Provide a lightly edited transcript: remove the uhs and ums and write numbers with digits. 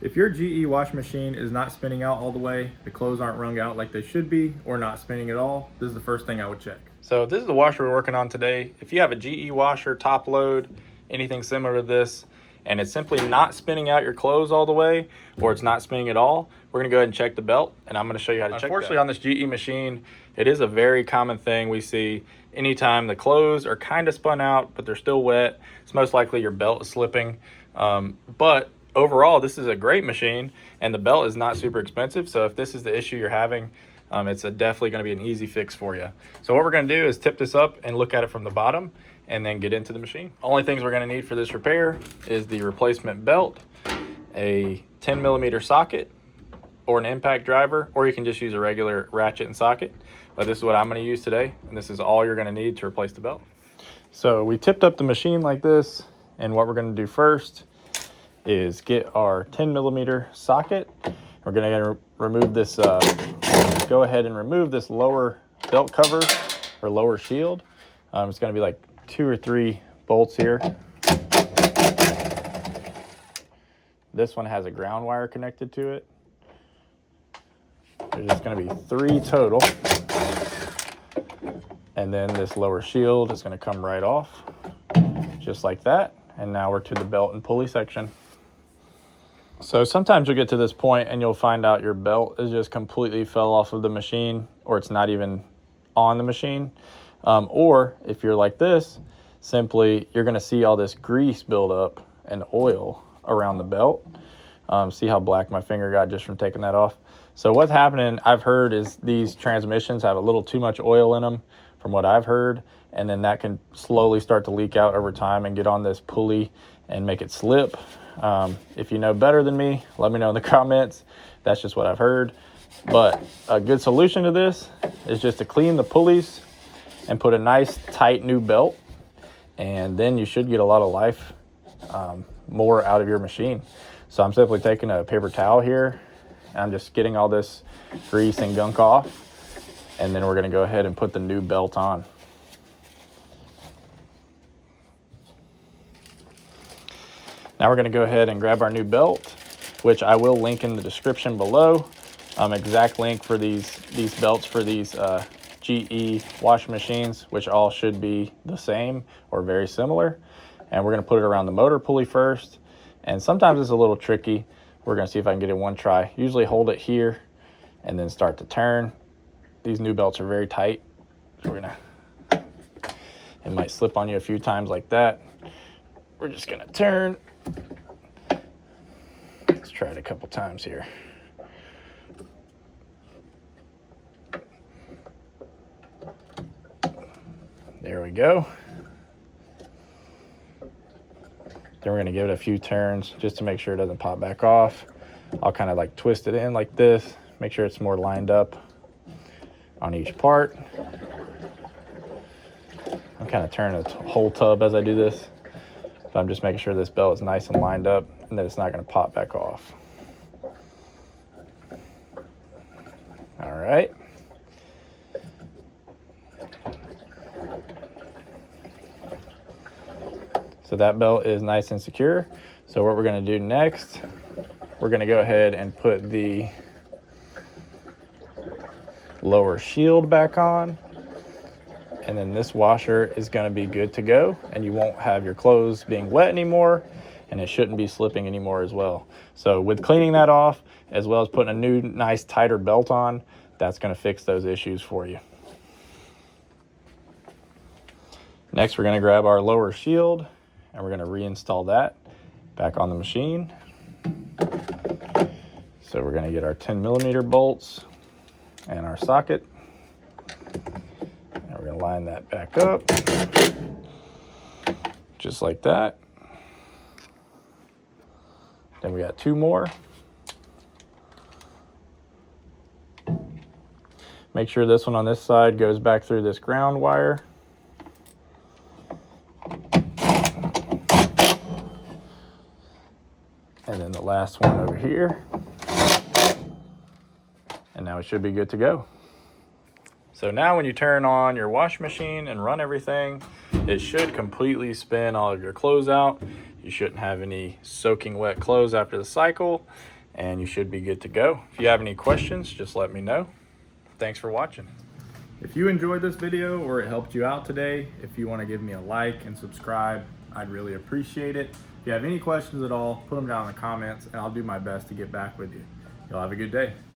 If your GE washing machine is not spinning out all the way, the clothes aren't wrung out like they should be, or not spinning at all, this is the first thing I would check. So this is the washer we're working on today. If you have a GE washer, top load, anything similar to this, and it's simply not spinning out your clothes all the way, or it's not spinning at all, we're gonna go ahead and check the belt, and I'm gonna show you how to check that. Unfortunately, on this GE machine, it is a very common thing we see anytime the clothes are kind of spun out, but they're still wet. It's most likely your belt is slipping, but overall, this is a great machine, and the belt is not super expensive. So if this is the issue you're having, it's definitely going to be an easy fix for you. So what we're going to do is tip this up and look at it from the bottom, and then get into the machine. Only things we're going to need for this repair is the replacement belt, a 10mm socket, or an impact driver, or you can just use a regular ratchet and socket. But this is what I'm going to use today, and this is all you're going to need to replace the belt. So we tipped up the machine like this, and what we're going to do first is get our 10mm socket. We're going to remove this, go ahead and remove this lower belt cover or lower shield. It's going to be like 2 or 3 bolts here. This one has a ground wire connected to it. There's just going to be 3 total. And then this lower shield is going to come right off, just like that. And now we're to the belt and pulley section. So sometimes you'll get to this point and you'll find out your belt is just completely fell off of the machine, or it's not even on the machine. Or if you're like this, simply you're going to see all this grease build up and oil around the belt. See how black my finger got just from taking that off? So what's happening, I've heard, is these transmissions have a little too much oil in them, from what I've heard, and then that can slowly start to leak out over time and get on this pulley and make it slip. If you know better than me, let me know in the comments. That's just what I've heard. But a good solution to this is just to clean the pulleys and put a nice tight new belt, and then you should get a lot of life more out of your machine. So I'm simply taking a paper towel here, and I'm just getting all this grease and gunk off, and then we're going to go ahead and put the new belt on. Now we're going to go ahead and grab our new belt, which I will link in the description below. Exact link for these belts for these GE washing machines, which all should be the same or very similar. And we're going to put it around the motor pulley first. And sometimes it's a little tricky. We're going to see if I can get it in one try. Usually hold it here and then start to turn. These new belts are very tight, so it might slip on you a few times like that. We're just going to turn. Let's try it a couple times here. There we go. Then we're going to give it a few turns just to make sure it doesn't pop back off. I'll kind of like twist it in like this, make sure it's more lined up on each part. I'm kind of turning the whole tub as I do this, but I'm just making sure this belt is nice and lined up and that it's not going to pop back off. All right. So that belt is nice and secure. So what we're going to do next, we're going to go ahead and put the lower shield back on. And then this washer is going to be good to go, and you won't have your clothes being wet anymore, and it shouldn't be slipping anymore as well. So with cleaning that off, as well as putting a new, nice, tighter belt on, that's going to fix those issues for you. Next, we're going to grab our lower shield, and we're going to reinstall that back on the machine. So we're going to get our 10mm bolts and our socket. And we're going to line that back up, just like that. Then we got 2 more. Make sure this one on this side goes back through this ground wire. And then the last one over here. And now it should be good to go. So now when you turn on your washing machine and run everything, it should completely spin all of your clothes out. You shouldn't have any soaking wet clothes after the cycle, and you should be good to go. If you have any questions, just let me know. Thanks for watching. If you enjoyed this video or it helped you out today, if you want to give me a like and subscribe, I'd really appreciate it. If you have any questions at all, put them down in the comments and I'll do my best to get back with you. Y'all have a good day.